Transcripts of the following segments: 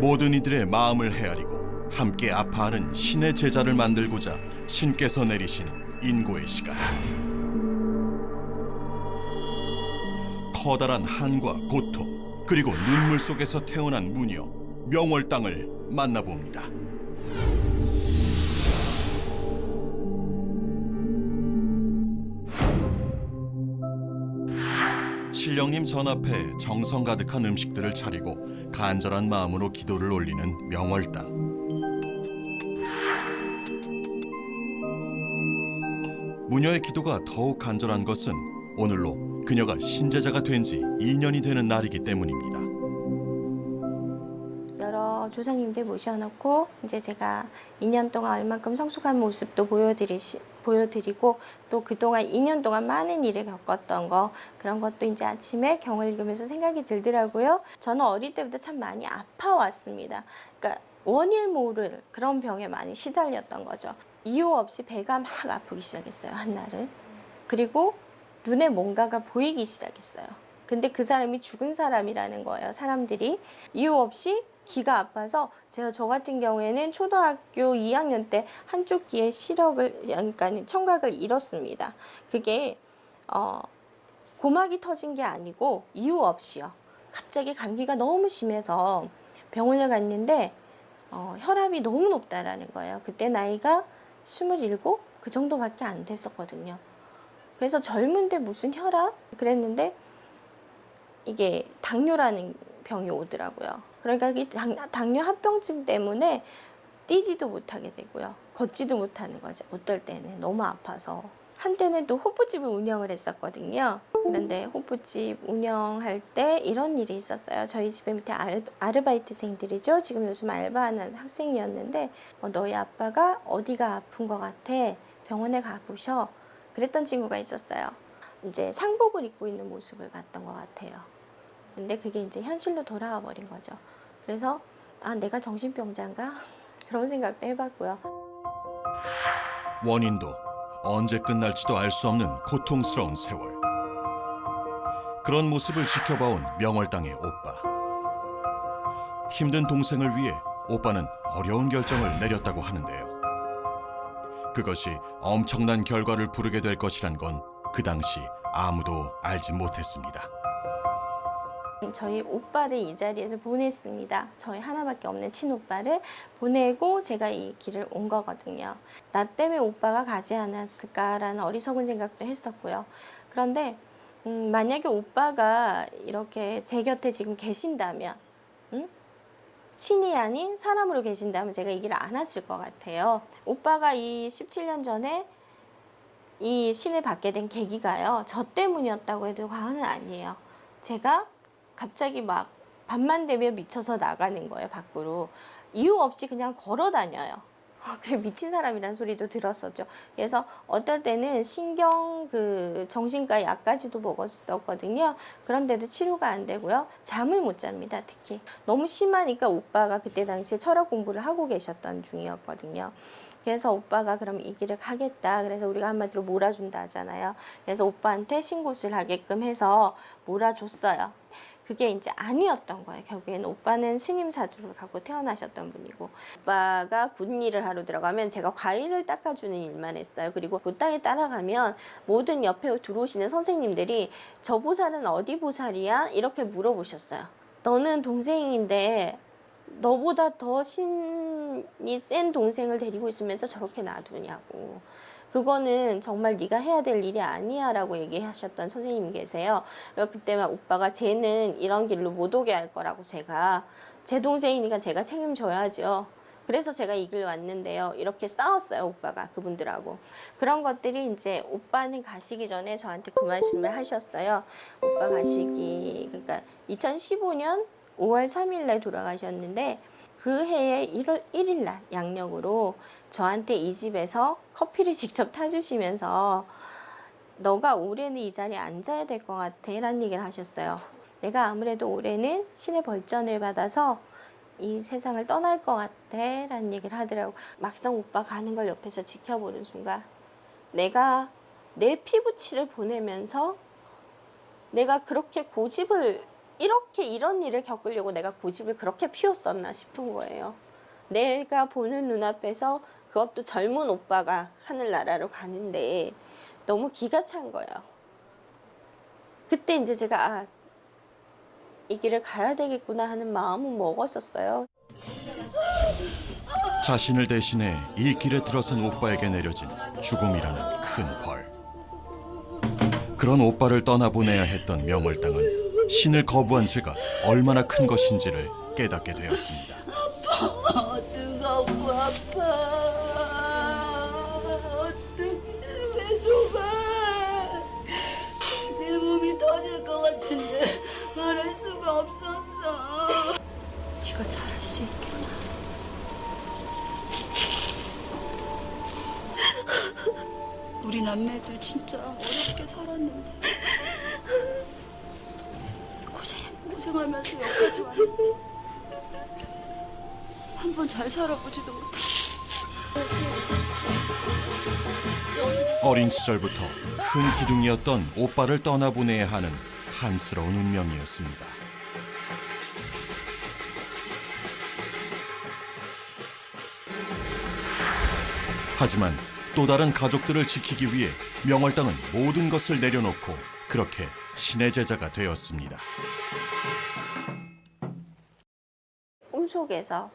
모든 이들의 마음을 헤아리고 함께 아파하는 신의 제자를 만들고자 신께서 내리신 인고의 시간. 커다란 한과 고통 그리고 눈물 속에서 태어난 무녀 명월당을 만나봅니다. 신령님 전 앞에 정성 가득한 음식들을 차리고 간절한 마음으로 기도를 올리는 명월당. 무녀의 기도가 더욱 간절한 것은 오늘로 그녀가 신제자가 된 지 2년이 되는 날이기 때문입니다. 여러 조상님들 모셔놓고 이제 제가 2년 동안 얼만큼 성숙한 모습도 보여드리고 또 그동안 2년 동안 많은 일을 겪었던 거 그런 것도 이제 아침에 경을 읽으면서 생각이 들더라고요. 저는 어릴 때부터 참 많이 아파왔습니다. 그러니까 원인 모를 그런 병에 많이 시달렸던 거죠. 이유 없이 배가 막 아프기 시작했어요, 한날은. 그리고 눈에 뭔가가 보이기 시작했어요. 근데 그 사람이 죽은 사람이라는 거예요, 사람들이. 이유 없이 귀가 아파서 저 같은 경우에는 초등학교 2학년 때 한쪽 귀에 그러니까 청각을 잃었습니다. 그게 고막이 터진 게 아니고 이유 없이요. 갑자기 감기가 너무 심해서 병원을 갔는데 혈압이 너무 높다라는 거예요. 그때 나이가 27? 그 정도밖에 안 됐었거든요. 그래서 젊은데 무슨 혈압? 그랬는데 이게 당뇨라는 병이 오더라고요. 그러니까 이 당뇨 합병증 때문에 뛰지도 못하게 되고요. 걷지도 못하는 거죠. 어떨 때는 너무 아파서. 한때는 또 호프집을 운영을 했었거든요. 그런데 호프집 운영할 때 이런 일이 있었어요. 저희 집에 밑에 아르바이트생들이죠. 지금 요즘 알바하는 학생이었는데 너희 아빠가 어디가 아픈 것 같아. 병원에 가보셔. 그랬던 친구가 있었어요. 이제 상복을 입고 있는 모습을 봤던 것 같아요. 근데 그게 이제 현실로 돌아와 버린 거죠. 그래서 내가 정신병자인가? 그런 생각도 해봤고요. 원인도 언제 끝날지도 알 수 없는 고통스러운 세월. 그런 모습을 지켜봐온 명월당의 오빠. 힘든 동생을 위해 오빠는 어려운 결정을 내렸다고 하는데요. 그것이 엄청난 결과를 부르게 될 것이란 건 그 당시 아무도 알지 못했습니다. 저희 오빠를 이 자리에서 보냈습니다. 저희 하나밖에 없는 친오빠를 보내고 제가 이 길을 온 거거든요. 나 때문에 오빠가 가지 않았을까라는 어리석은 생각도 했었고요. 그런데 만약에 오빠가 이렇게 제 곁에 지금 계신다면 신이 아닌 사람으로 계신다면 제가 이 길을 안 왔을 것 같아요. 오빠가 이 17년 전에 이 신을 받게 된 계기가요. 저 때문이었다고 해도 과언은 아니에요. 제가 갑자기 막 밤만 되면 미쳐서 나가는 거예요, 밖으로. 이유 없이 그냥 걸어 다녀요. 그래 미친 사람이란 소리도 들었었죠. 그래서 어떨 때는 정신과 약까지도 먹었었거든요. 그런데도 치료가 안 되고요. 잠을 못 잡니다, 특히. 너무 심하니까 오빠가 그때 당시에 철학 공부를 하고 계셨던 중이었거든요. 그래서 오빠가 그럼 이 길을 가겠다. 그래서 우리가 한마디로 몰아준다 하잖아요. 그래서 오빠한테 신고를 하게끔 해서 몰아줬어요. 그게 이제 아니었던 거예요. 결국에는 오빠는 스님 사두를 갖고 태어나셨던 분이고 오빠가 군 일을 하러 들어가면 제가 과일을 닦아주는 일만 했어요. 그리고 그 땅에 따라가면 모든 옆에 들어오시는 선생님들이 저 보살은 어디 보살이야? 이렇게 물어보셨어요. 너는 동생인데 너보다 더 신이 센 동생을 데리고 있으면서 저렇게 놔두냐고. 그거는 정말 네가 해야 될 일이 아니야 라고 얘기하셨던 선생님이 계세요. 그때만 오빠가 쟤는 이런 길로 못 오게 할 거라고 제가 제 동생이니까 제가 책임져야죠. 그래서 제가 이 길 왔는데요. 이렇게 싸웠어요, 오빠가 그분들하고. 그런 것들이 이제 오빠는 가시기 전에 저한테 그 말씀을 하셨어요. 오빠 그러니까 2015년 5월 3일 날 돌아가셨는데 그 해에 1월 1일 날 양력으로 저한테 이 집에서 커피를 직접 타주시면서 너가 올해는 이 자리에 앉아야 될 것 같아 라는 얘기를 하셨어요. 내가 아무래도 올해는 신의 벌전을 받아서 이 세상을 떠날 것 같아 라는 얘기를 하더라고. 막상 오빠 가는 걸 옆에서 지켜보는 순간 내가 내 피부치를 보내면서 내가 그렇게 고집을 이렇게 그렇게 이런 일을 겪으려고 내가 고집을 그렇게 피웠었나 싶은 거예요. 내가 보는 눈앞에서 그것도 젊은 오빠가 하늘나라로 가는데 너무 기가 찬 거예요. 그때 이제 제가 이 길을 가야 되겠구나 하는 마음은 먹었었어요. 자신을 대신해 이 길에 들어선 오빠에게 내려진 죽음이라는 큰 벌. 그런 오빠를 떠나보내야 했던 명월당은 신을 거부한 죄가 얼마나 큰 것인지를 깨닫게 되었습니다. 뜨거워 아파. 어떻게 왜 죽어? 내 몸이 터질 것 같은데 말할 수가 없었어. 네가 잘할 수 있겠나? 우리 남매도 진짜 어렵게 살았는데 고생하면서 여기까지 왔는데 한 번 잘 살아보지도 못해. 어린 시절부터 큰 기둥이었던 오빠를 떠나보내야 하는 한스러운 운명이었습니다. 하지만 또 다른 가족들을 지키기 위해 명월당은 모든 것을 내려놓고 그렇게 신의 제자가 되었습니다. 꿈속에서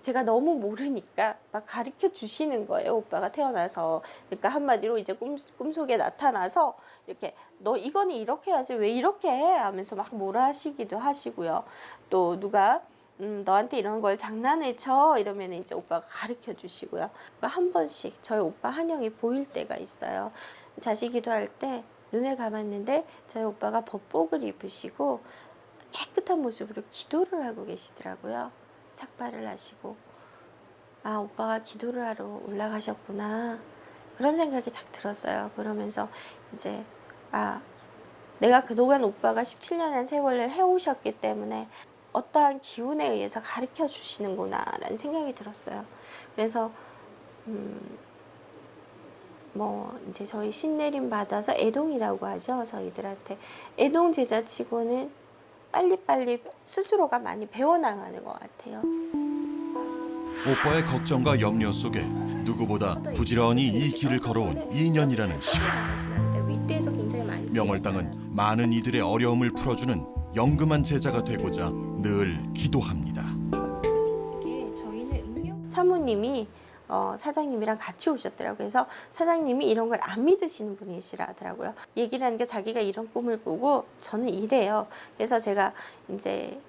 제가 너무 모르니까 막 가르쳐 주시는 거예요. 오빠가 태어나서. 그러니까 한마디로 이제 꿈속에 나타나서 이렇게 너 이거는 이렇게 해야지 왜 이렇게 해? 하면서 막 뭐라 하시기도 하시고요. 또 누가 너한테 이런 걸 장난을 쳐 이러면 이제 오빠가 가르쳐 주시고요. 한 번씩 저희 오빠 한영이 보일 때가 있어요. 자식 기도할 때 눈을 감았는데 저희 오빠가 법복을 입으시고 깨끗한 모습으로 기도를 하고 계시더라고요. 삭발을 하시고 아 오빠가 기도를 하러 올라가셨구나 그런 생각이 딱 들었어요. 그러면서 이제 아 내가 그동안 오빠가 17년의 세월을 해오셨기 때문에 어떠한 기운에 의해서 가르쳐 주시는구나 라는 생각이 들었어요. 그래서 뭐 이제 저희 신내림 받아서 애동이라고 하죠. 저희들한테 애동 제자치고는 빨리빨리 스스로가 많이 배워나가는 것 같아요. 오빠의 걱정과 염려 속에 누구보다 부지런히 이 길을 걸어온 2년이라는 시간. 윗대에서 굉장히 많이 명월당은 많은 이들의 어려움을 풀어주는 영금한 제자가 되고자 늘 기도합니다. 사모님이 사장님이랑 같이 오셨더라고요. 그래서 사장님이 이런 걸 안 믿으시는 분이시라 하더라고요. 얘기를 하니까 자기가 이런 꿈을 꾸고 저는 이래요. 그래서 제가 이제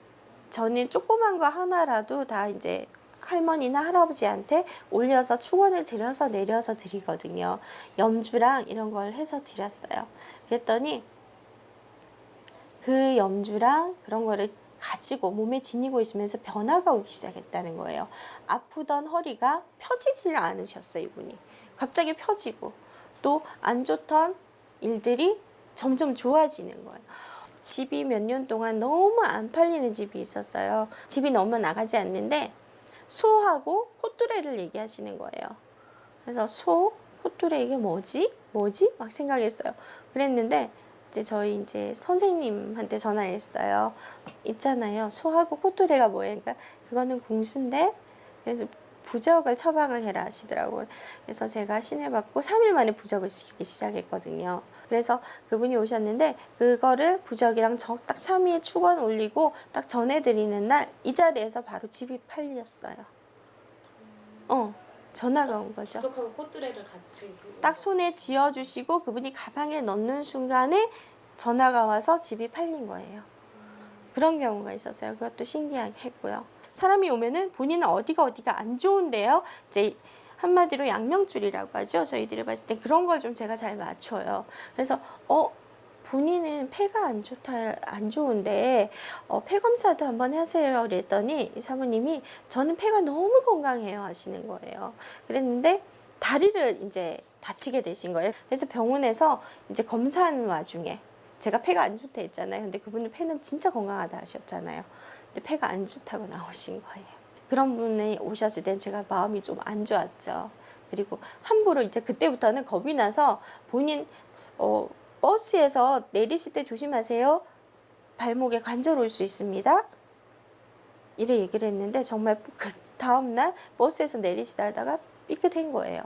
저는 조그만 거 하나라도 다 이제 할머니나 할아버지한테 올려서 축원을 드려서 내려서 드리거든요. 염주랑 이런 걸 해서 드렸어요. 그랬더니 그 염주랑 그런 거를 가지고 몸에 지니고 있으면서 변화가 오기 시작했다는 거예요. 아프던 허리가 펴지질 않으셨어요, 이분이. 갑자기 펴지고 또 안 좋던 일들이 점점 좋아지는 거예요. 집이 몇 년 동안 너무 안 팔리는 집이 있었어요. 집이 너무 나가지 않는데 소하고 콧뚜레를 얘기하시는 거예요. 그래서 소, 콧뚜레 이게 뭐지? 뭐지? 막 생각했어요. 그랬는데 저희 이제 선생님한테 전화를 했어요. 있잖아요. 소하고 콧뚜레가 뭐예요? 그러니까 그거는 궁수인데 그래서 부적을 처방을 해라 하시더라고요. 그래서 제가 신을 받고 3일 만에 부적을 쓰기 시작했거든요. 그래서 그분이 오셨는데 그거를 부적이랑 딱 3일 축원 올리고 딱 전해드리는 날 이 자리에서 바로 집이 팔렸어요. 전화가 온 거죠. 부적하고 꽃두레를 같이 딱 손에 쥐어주시고 그분이 가방에 넣는 순간에 전화가 와서 집이 팔린 거예요. 그런 경우가 있었어요. 그것도 신기하게 했고요. 사람이 오면은 본인은 어디가 안 좋은데요. 이제 한마디로 양명줄이라고 하죠. 저희들이 봤을 때 그런 걸 좀 제가 잘 맞춰요. 그래서 본인은 폐가 안 좋은데 폐 검사도 한번 하세요. 그랬더니 사모님이 저는 폐가 너무 건강해요 하시는 거예요. 그랬는데 다리를 이제 다치게 되신 거예요. 그래서 병원에서 이제 검사하는 와중에 제가 폐가 안 좋다 했잖아요. 근데 그분은 폐는 진짜 건강하다 하셨잖아요. 근데 폐가 안 좋다고 나오신 거예요. 그런 분이 오셨을 땐 제가 마음이 좀 안 좋았죠. 그리고 함부로 이제 그때부터는 겁이 나서 본인 버스에서 내리실 때 조심하세요. 발목에 관절 올 수 있습니다. 이래 얘기를 했는데 정말 그 다음날 버스에서 내리시다 하다가 삐끗한 거예요.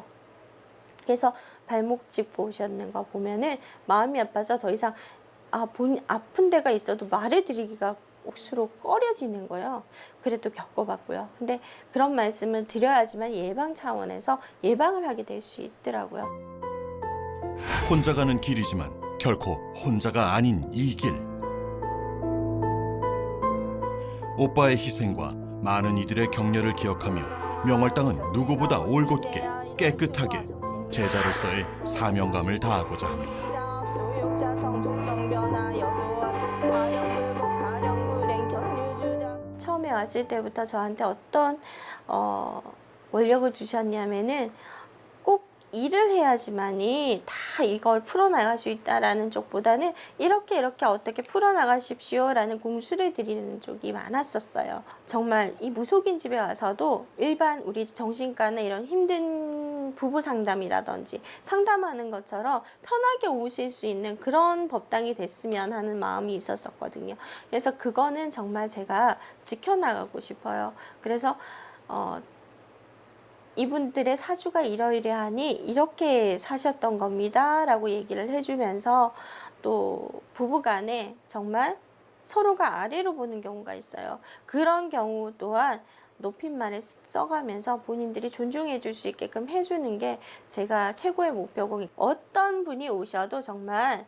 그래서 발목 짚고 오셨는 거 보면은 마음이 아파서 더 이상 아픈 데가 있어도 말해드리기가 억수로 꺼려지는 거예요. 그래도 겪어봤고요. 근데 그런 말씀을 드려야지만 예방 차원에서 예방을 하게 될 수 있더라고요. 혼자 가는 길이지만 결코 혼자가 아닌 이 길. 오빠의 희생과 많은 이들의 격려를 기억하며 명월당은 누구보다 올곧게 깨끗하게 제자로서의 사명감을 다하고자 합니다. 처음에 왔을 때부터 저한테 어떤 원력을 주셨냐면은 꼭 일을 해야지만이 다 이걸 풀어나갈 수 있다라는 쪽보다는 이렇게 어떻게 풀어나가십시오라는 공수를 드리는 쪽이 많았었어요. 정말 이 무속인 집에 와서도 일반 우리 정신과나 이런 힘든 부부 상담이라든지 상담하는 것처럼 편하게 오실 수 있는 그런 법당이 됐으면 하는 마음이 있었었거든요. 그래서 그거는 정말 제가 지켜나가고 싶어요. 그래서 이분들의 사주가 이러이러하니 이렇게 사셨던 겁니다 라고 얘기를 해주면서 또 부부간에 정말 서로가 아래로 보는 경우가 있어요. 그런 경우 또한 높임말을 써가면서 본인들이 존중해 줄 수 있게끔 해주는 게 제가 최고의 목표고, 어떤 분이 오셔도 정말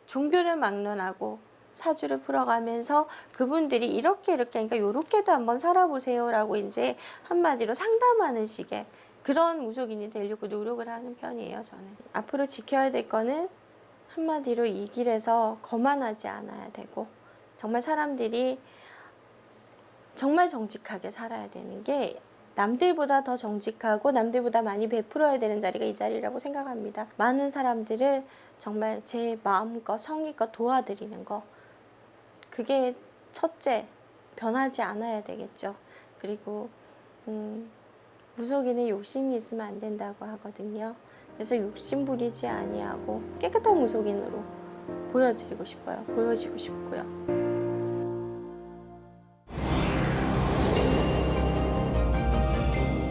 종교를 막론하고 사주를 풀어가면서 그분들이 이렇게 그러니까 요렇게도 한번 살아보세요 라고 이제 한마디로 상담하는 식의 그런 무속인이 되려고 노력을 하는 편이에요. 저는 앞으로 지켜야 될 거는 한마디로 이 길에서 거만하지 않아야 되고, 정말 사람들이 정말 정직하게 살아야 되는 게, 남들보다 더 정직하고 남들보다 많이 베풀어야 되는 자리가 이 자리라고 생각합니다. 많은 사람들을 정말 제 마음껏 성의껏 도와드리는 거, 그게 첫째, 변하지 않아야 되겠죠. 그리고 무속인은 욕심이 있으면 안 된다고 하거든요. 그래서 욕심 부리지 아니하고 깨끗한 무속인으로 보여지고 싶고요.